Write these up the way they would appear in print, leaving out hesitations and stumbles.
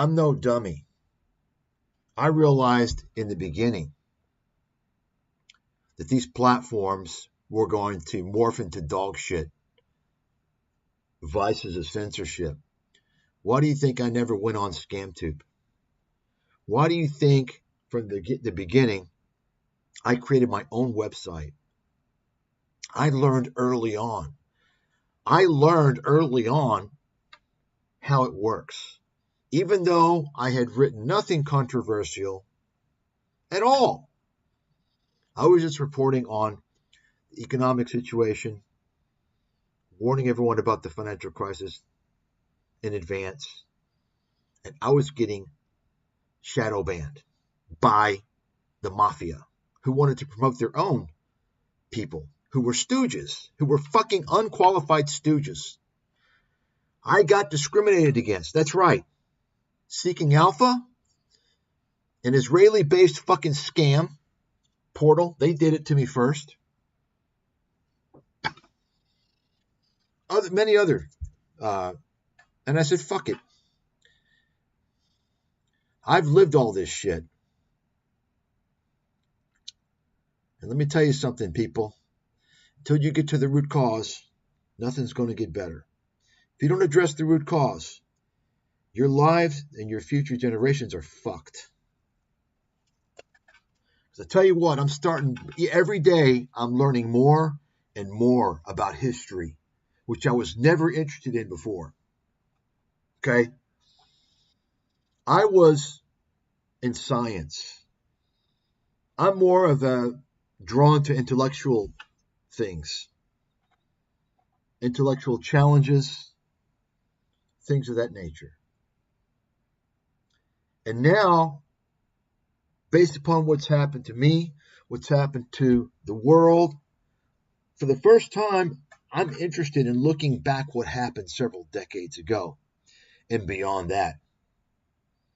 I'm no dummy. I realized in the beginning that these platforms were going to morph into dog shit, vices of censorship. Why do you think I never went on ScamTube? Why do you think from the beginning I created my own website? I learned early on. How it works. Even though I had written nothing controversial at all. I was just reporting on the economic situation, warning everyone about the financial crisis in advance, and I was getting shadow banned by the mafia who wanted to promote their own people, who were stooges, who were fucking unqualified stooges. I got discriminated against. That's right. Seeking Alpha, an Israeli-based fucking scam portal. They did it to me first. Many other. And I said, fuck it. I've lived all this shit. And let me tell you something, people. Until you get to the root cause, nothing's going to get better. If you don't address the root cause, your lives and your future generations are fucked. Because I tell you what, every day I'm learning more and more about history, which I was never interested in before. Okay? I was in science. I'm more of a drawn to intellectual things, intellectual challenges, things of that nature. And now, based upon what's happened to me, what's happened to the world, for the first time, I'm interested in looking back what happened several decades ago and beyond that.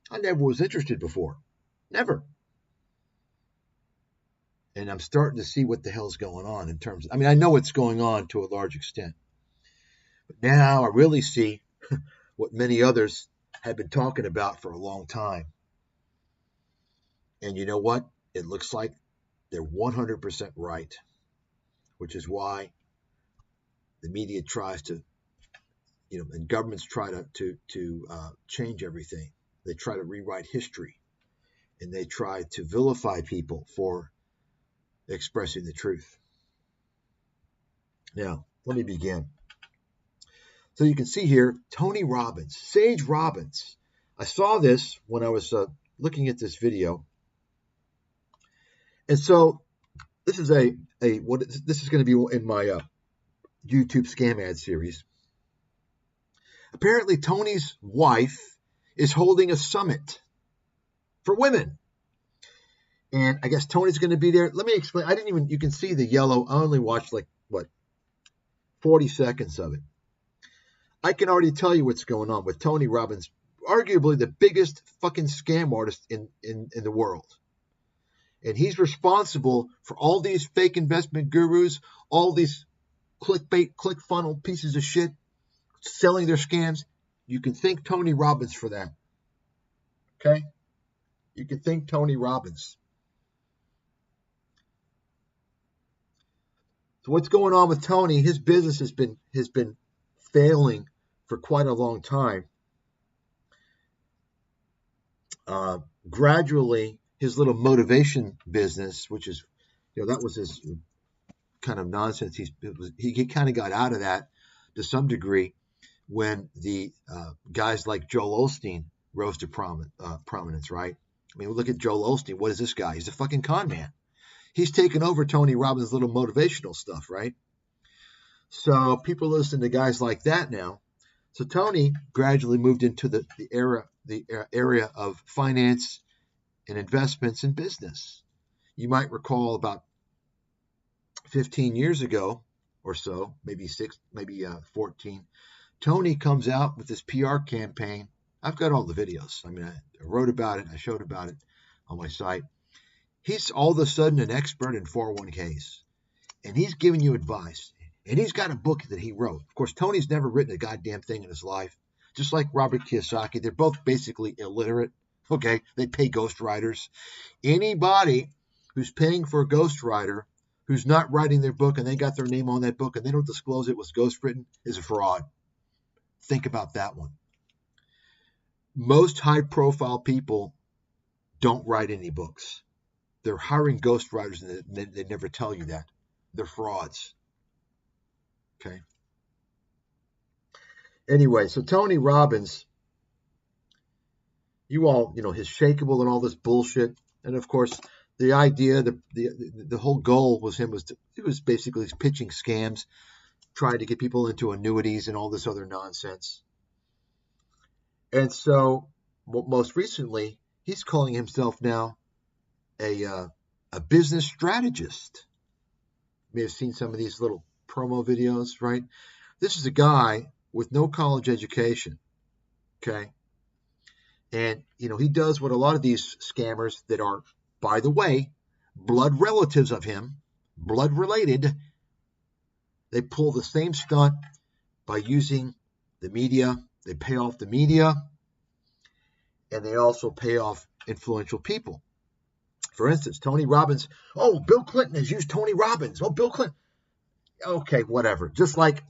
I never was interested before. Never. And I'm starting to see what the hell's going on in terms of, I know what's going on to a large extent. But now I really see what many others have been talking about for a long time. And you know what? It looks like they're 100% right, which is why the media tries to, and governments try to change everything. They try to rewrite history, and they try to vilify people for expressing the truth. Now, let me begin. So you can see here, Tony Robbins, Sage Robbins. I saw this when I was looking at this video. And so this is this is going to be in my YouTube scam ad series. Apparently, Tony's wife is holding a summit for women. And I guess Tony's going to be there. Let me explain. You can see the yellow. I only watched 40 seconds of it. I can already tell you what's going on with Tony Robbins, arguably the biggest fucking scam artist in the world. And he's responsible for all these fake investment gurus, all these clickbait, ClickFunnels pieces of shit, selling their scams. You can thank Tony Robbins for that. Okay? You can thank Tony Robbins. So what's going on with Tony? His business has been failing for quite a long time. Gradually, his little motivation business, which is, that was his kind of nonsense. He kind of got out of that to some degree when the guys like Joel Osteen rose to prominence, right? Look at Joel Osteen. What is this guy? He's a fucking con man. He's taken over Tony Robbins' little motivational stuff, right? So people listen to guys like that now. So Tony gradually moved into the area of finance and investments and business. You might recall about 15 years ago or so, maybe 14, Tony comes out with this PR campaign. I've got all the videos. I wrote about it. I showed about it on my site. He's all of a sudden an expert in 401ks, and he's giving you advice. And he's got a book that he wrote. Of course, Tony's never written a goddamn thing in his life. just like Robert Kiyosaki. They're both basically illiterate. Okay, they pay ghostwriters. Anybody who's paying for a ghostwriter who's not writing their book and they got their name on that book and they don't disclose it was ghostwritten is a fraud. Think about that one. Most high-profile people don't write any books. They're hiring ghostwriters and they never tell you that. They're frauds. Okay. Anyway, so Tony Robbins, you all, his Shakeable and all this bullshit. And of course, the idea, the whole goal was he was basically pitching scams, trying to get people into annuities and all this other nonsense. And so most recently, he's calling himself now a business strategist. You may have seen some of these little promo videos, right? This is a guy with no college education, okay? And, he does what a lot of these scammers that are, by the way, blood relatives of him, blood related, they pull the same stunt by using the media. They pay off the media, and they also pay off influential people. For instance, Tony Robbins. Oh, Bill Clinton has used Tony Robbins. Oh, Bill Clinton. Okay, whatever. Just like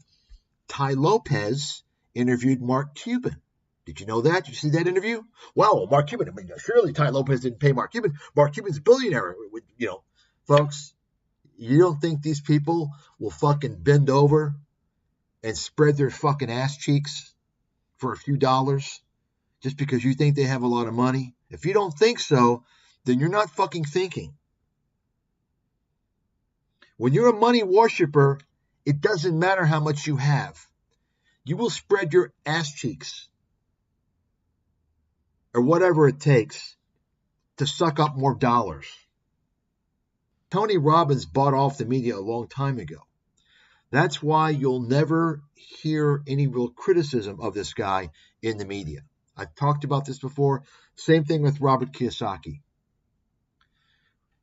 Ty Lopez interviewed Mark Cuban. Did you know that? Did you see that interview? Well, Mark Cuban. Surely Ty Lopez didn't pay Mark Cuban. Mark Cuban's a billionaire. Folks, you don't think these people will fucking bend over and spread their fucking ass cheeks for a few dollars just because you think they have a lot of money? If you don't think so, then you're not fucking thinking. When you're a money worshiper, it doesn't matter how much you have. You will spread your ass cheeks or whatever it takes to suck up more dollars. Tony Robbins bought off the media a long time ago. That's why you'll never hear any real criticism of this guy in the media. I've talked about this before. Same thing with Robert Kiyosaki.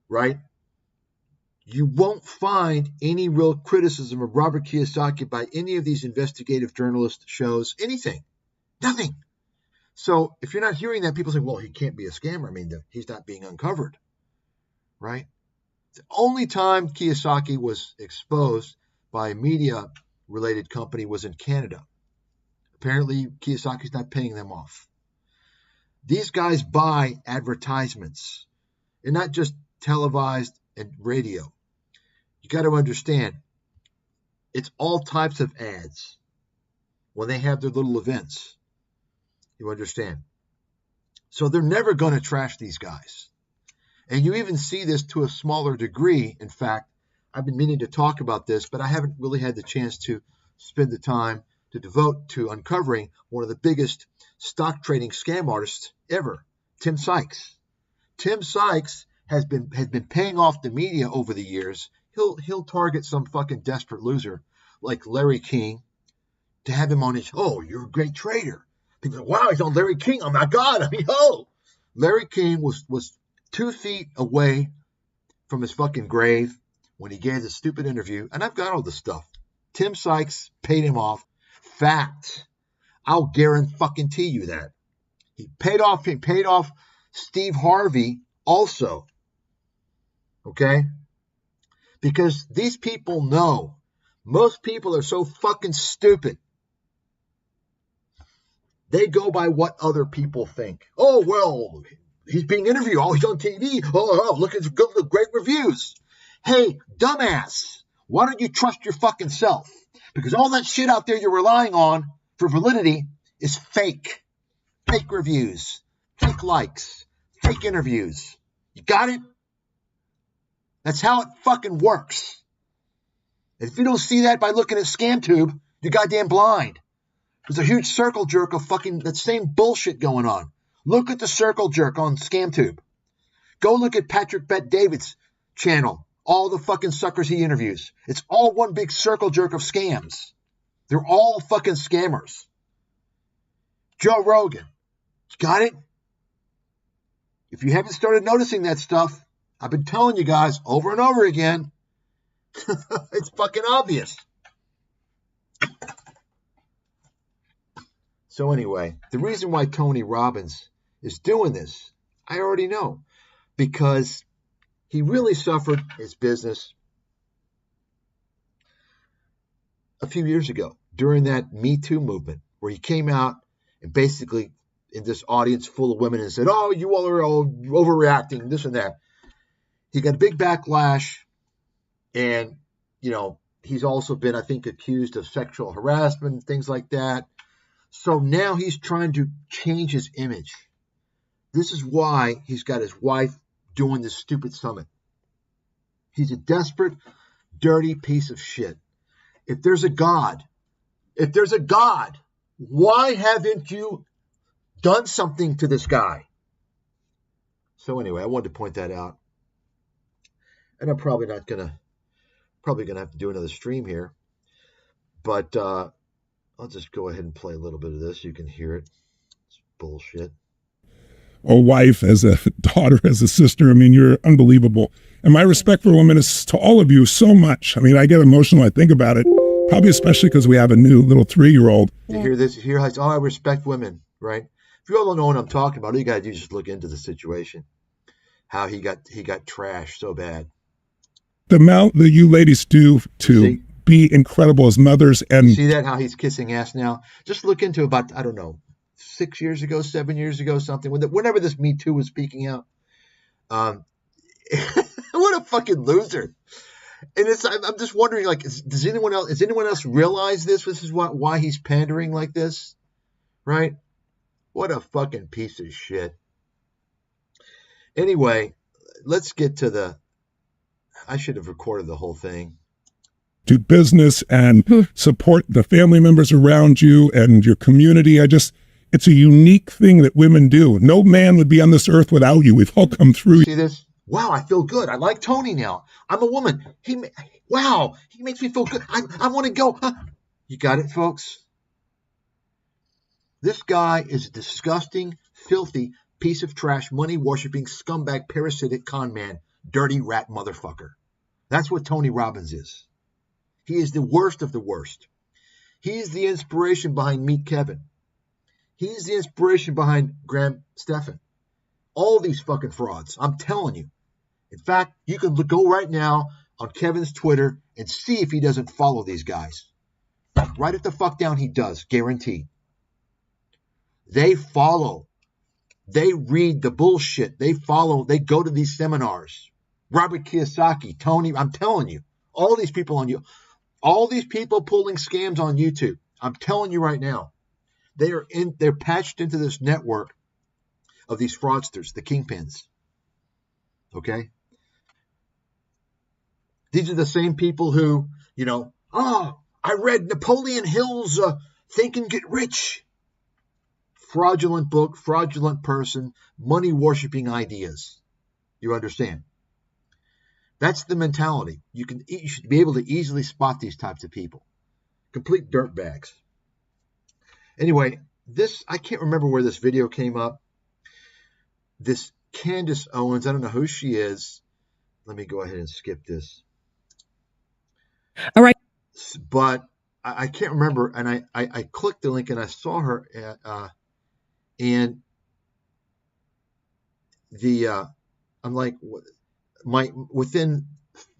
Right? You won't find any real criticism of Robert Kiyosaki by any of these investigative journalist shows, anything, nothing. So if you're not hearing that, people say, well, he can't be a scammer. He's not being uncovered, right? The only time Kiyosaki was exposed by a media-related company was in Canada. Apparently, Kiyosaki's not paying them off. These guys buy advertisements, and not just televised and radio. You got to understand, it's all types of ads when they have their little events. You understand? So they're never going to trash these guys. And you even see this to a smaller degree. In fact, I've been meaning to talk about this, but I haven't really had the chance to spend the time to devote to uncovering one of the biggest stock trading scam artists ever, Tim Sykes. Tim Sykes has been paying off the media over the years. He'll target some fucking desperate loser like Larry King to have him on his, oh, you're a great trader. People say, wow, he's on Larry King. Oh my God. Larry King was 2 feet away from his fucking grave when he gave this stupid interview. And I've got all this stuff. Tim Sykes paid him off. Fact. I'll guarantee you that. He paid off Steve Harvey also. Okay? Because these people know. Most people are so fucking stupid. They go by what other people think. Oh, well, he's being interviewed. Oh, he's on TV. Oh, look at the great reviews. Hey, dumbass, why don't you trust your fucking self? Because all that shit out there you're relying on for validity is fake. Fake reviews, fake likes, fake interviews. You got it? That's how it fucking works. If you don't see that by looking at ScamTube, you're goddamn blind. There's a huge circle jerk of fucking that same bullshit going on. Look at the circle jerk on ScamTube. Go look at Patrick Bet-David's channel. All the fucking suckers he interviews. It's all one big circle jerk of scams. They're all fucking scammers. Joe Rogan. Got it? If you haven't started noticing that stuff, I've been telling you guys over and over again. It's fucking obvious. So anyway, the reason why Tony Robbins is doing this, I already know, because he really suffered his business a few years ago during that Me Too movement, where he came out and basically in this audience full of women and said, oh, you all are all overreacting, this and that. He got a big backlash, and, he's also been, I think, accused of sexual harassment and things like that. So now he's trying to change his image. This is why he's got his wife doing this stupid summit. He's a desperate, dirty piece of shit. If there's a God, why haven't you done something to this guy? So anyway, I wanted to point that out. And I'm probably gonna have to do another stream here. But I'll just go ahead and play a little bit of this. You can hear it. It's bullshit. A wife, as a daughter, as a sister. I mean, you're unbelievable. And my respect for women is to all of you so much. I mean, I get emotional. I think about it, probably especially because we have a new little 3-year-old. You hear this? You hear how I respect women, right? If you all don't know what I'm talking about, all you got to do is just look into the situation. How he got trashed so bad. The amount that you ladies do to be incredible as mothers. And see that, how he's kissing ass now? Just look into about, I don't know, 6 years ago, 7 years ago, something. Whenever this Me Too was speaking out. What a fucking loser. And I'm just wondering, like, does anyone else realize this? This is why he's pandering like this, right? What a fucking piece of shit. Anyway, let's get to I should have recorded the whole thing. Do business and support the family members around you and your community. It's a unique thing that women do. No man would be on this earth without you. We've all come through. See this? Wow, I feel good. I like Tony now. I'm a woman. He makes me feel good. I want to go. You got it, folks? This guy is a disgusting, filthy piece of trash, money-worshipping, scumbag, parasitic con man, dirty rat motherfucker. That's what Tony Robbins is. He is the worst of the worst. He's the inspiration behind Meet Kevin. He's the inspiration behind Graham Stephan. All these fucking frauds. I'm telling you. In fact, you can go right now on Kevin's Twitter and see if he doesn't follow these guys. Write it the fuck down, he does. Guaranteed. They follow. They read the bullshit. They follow. They go to these seminars. Robert Kiyosaki, Tony, I'm telling you. All these people pulling scams on YouTube. I'm telling you right now. They're patched into this network of these fraudsters, the kingpins. Okay? These are the same people who, I read Napoleon Hill's Think and Get Rich. Fraudulent book, fraudulent person, money-worshipping ideas. You understand? That's the mentality. You should be able to easily spot these types of people. Complete dirtbags. Anyway, I can't remember where this video came up. This Candace Owens, I don't know who she is. Let me go ahead and skip this. All right. But I can't remember, and I clicked the link and I saw her and I'm like, within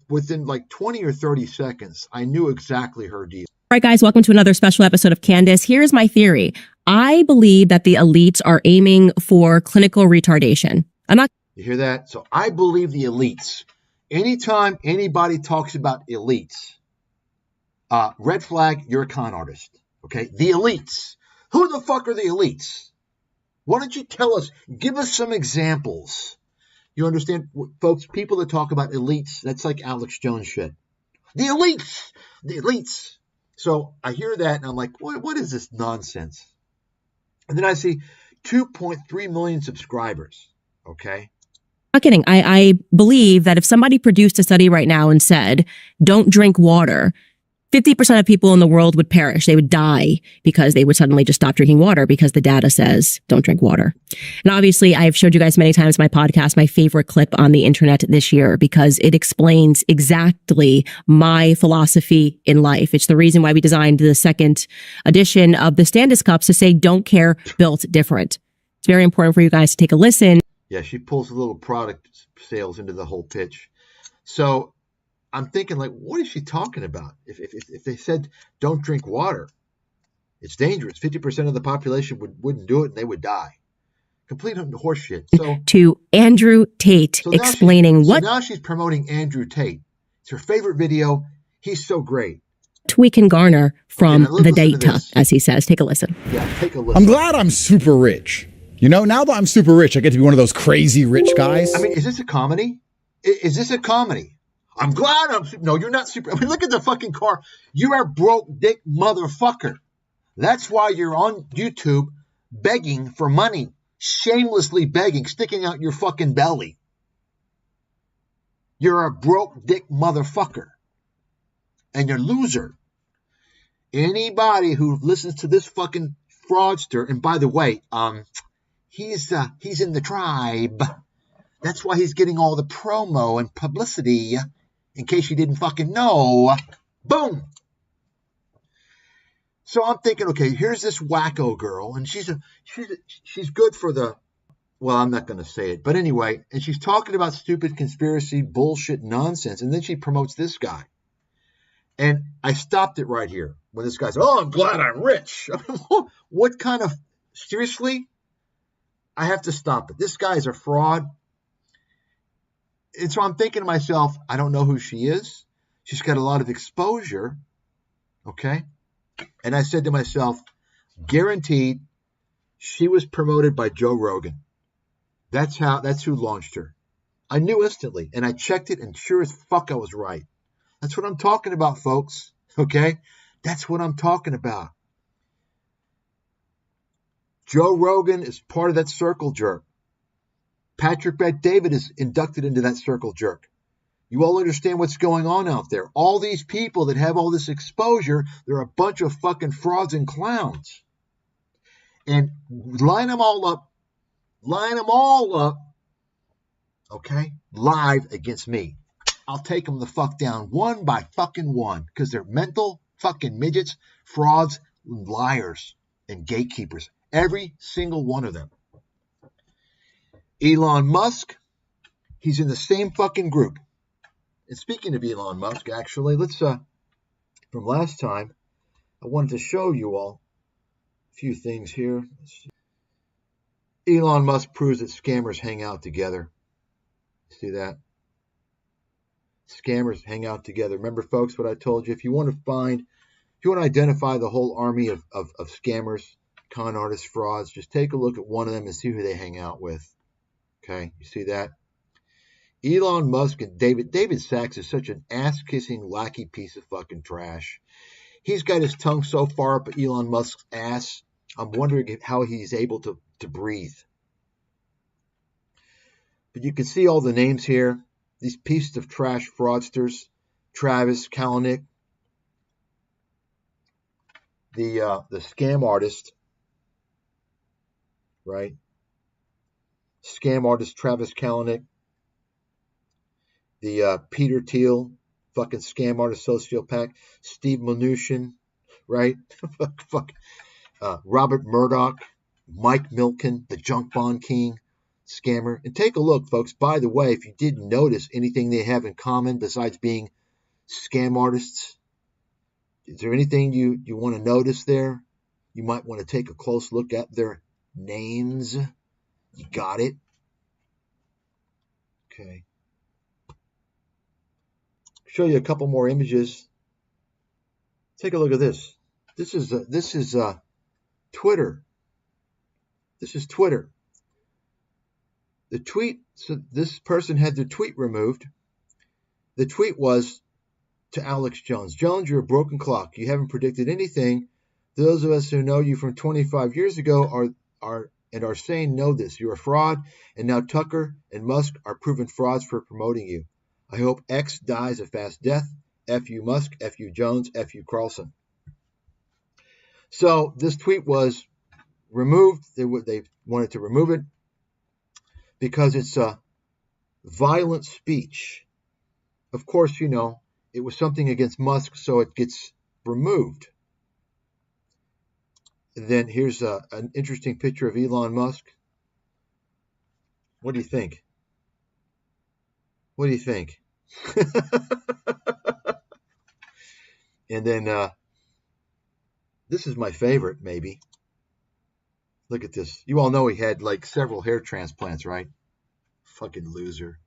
like 20 or 30 seconds, I knew exactly her deal. All right, guys, welcome to another special episode of Candace. Here's my theory. I believe that the elites are aiming for clinical retardation. You hear that? So I believe the elites. Anytime anybody talks about elites, red flag, you're a con artist. Okay? The elites. Who the fuck are the elites? Why don't you tell us, give us some examples. You understand, folks, people that talk about elites, that's like Alex Jones shit. The elites. So I hear that and I'm like, what is this nonsense? And then I see 2.3 million subscribers. Okay. Not kidding. I believe that if somebody produced a study right now and said, don't drink water 50% of people in the world would perish. They would die because they would suddenly just stop drinking water because the data says don't drink water. And obviously, I've showed you guys many times in my podcast, my favorite clip on the internet this year, because it explains exactly my philosophy in life. It's the reason why we designed the second edition of the Stathis cups to say, don't care, built different. It's very important for you guys to take a listen. Yeah, she pulls a little product sales into the whole pitch. So I'm thinking, like, what is she talking about? If they said don't drink water, it's dangerous. 50% of the population wouldn't do it, and they would die. Complete horseshit. So to Andrew Tate explaining what. So now she's promoting Andrew Tate. It's her favorite video. He's so great. We can garner from the data, as he says. Take a listen. Yeah, take a listen. I'm glad I'm super rich. You know, now that I'm super rich, I get to be one of those crazy rich guys. I mean, is this a comedy? Is this a comedy? I'm glad I'm super. No, you're not super. I mean, look at the fucking car. You're a broke dick motherfucker. That's why you're on YouTube begging for money. Shamelessly begging, sticking out your fucking belly. You're a broke dick motherfucker. And you're a loser. Anybody who listens to this fucking fraudster, and by the way, he's in the tribe. That's why he's getting all the promo and publicity. In case you didn't fucking know. Boom. So I'm thinking, okay, here's this wacko girl, and she's good for the, well, I'm not going to say it, but anyway, and she's talking about stupid conspiracy bullshit nonsense, and then she promotes this guy. And I stopped it right here when this guy said, oh, I'm glad I'm rich. What kind of, seriously? I have to stop it. This guy is a fraud. And so I'm thinking to myself, I don't know who she is. She's got a lot of exposure. Okay. And I said to myself, guaranteed she was promoted by Joe Rogan. That's who launched her. I knew instantly, and I checked it, and sure as fuck I was right. That's what I'm talking about, folks. Okay? That's what I'm talking about. Joe Rogan is part of that circle jerk. Patrick Bet-David is inducted into that circle jerk. You all understand what's going on out there. All these people that have all this exposure, they're a bunch of fucking frauds and clowns. And line them all up, okay, live against me. I'll take them the fuck down one by fucking one, because they're mental fucking midgets, frauds, liars, and gatekeepers. Every single one of them. Elon Musk, he's in the same fucking group. And speaking of Elon Musk, actually, let's, from last time, I wanted to show you all a few things here. Elon Musk proves that scammers hang out together. See that? Scammers hang out together. Remember, folks, what I told you? If you want to identify the whole army of scammers, con artists, frauds, just take a look at one of them and see who they hang out with. Okay, you see that? Elon Musk and David Sachs is such an ass-kissing, lackey piece of fucking trash. He's got his tongue so far up Elon Musk's ass, I'm wondering how he's able to breathe. But you can see all the names here. These pieces of trash fraudsters. Travis Kalanick, the scam artist, right? Scam artist Travis Kalanick. The Peter Thiel, fucking scam artist, sociopath. Steve Mnuchin, right? Robert Murdoch, Mike Milken, the junk bond king, scammer. And take a look, folks. By the way, if you didn't notice anything they have in common besides being scam artists, is there anything you want to notice there? You might want to take a close look at their names. You got it? Okay. Show you a couple more images. Take a look at this. This is Twitter. This is Twitter. The tweet, so this person had their tweet removed. The tweet was to Alex Jones. Jones, you're a broken clock. You haven't predicted anything. Those of us who know you from 25 years ago are saying know this. You're a fraud, and now Tucker and Musk are proven frauds for promoting you. I hope X dies a fast death F.U. Musk, F.U. Jones, F.U. Carlson. So this tweet was removed. They wanted to remove it because it's a violent speech. Of course, you know, it was something against Musk, so it gets removed. And then here's an interesting picture of Elon Musk. What do you think? What do you think? And then this is my favorite, maybe. Look at this. You all know he had like several hair transplants, right? Fucking loser.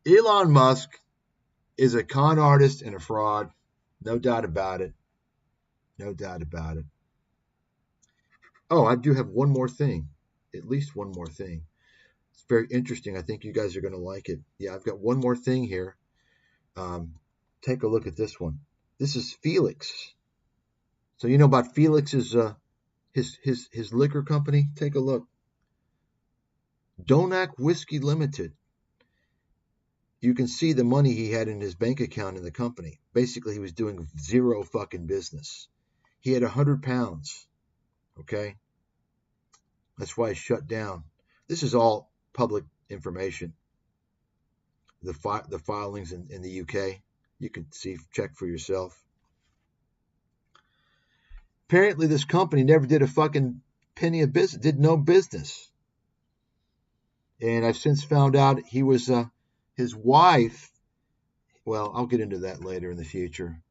Elon Musk is a con artist and a fraud. No doubt about it. No doubt about it. Oh, I do have one more thing. At least one more thing. It's very interesting. I think you guys are going to like it. Yeah, I've got one more thing here. Take a look at this one. This is Felix. So you know about Felix's his liquor company? Take a look. Donac Whiskey Limited. You can see the money he had in his bank account in the company. Basically, he was doing zero fucking business. He had 100 pounds. Okay? That's why it's shut down. This is all public information. The filings in the UK. You can check for yourself. Apparently, this company never did a fucking penny of business, did no business. And I've since found out he was his wife. Well, I'll get into that later in the future.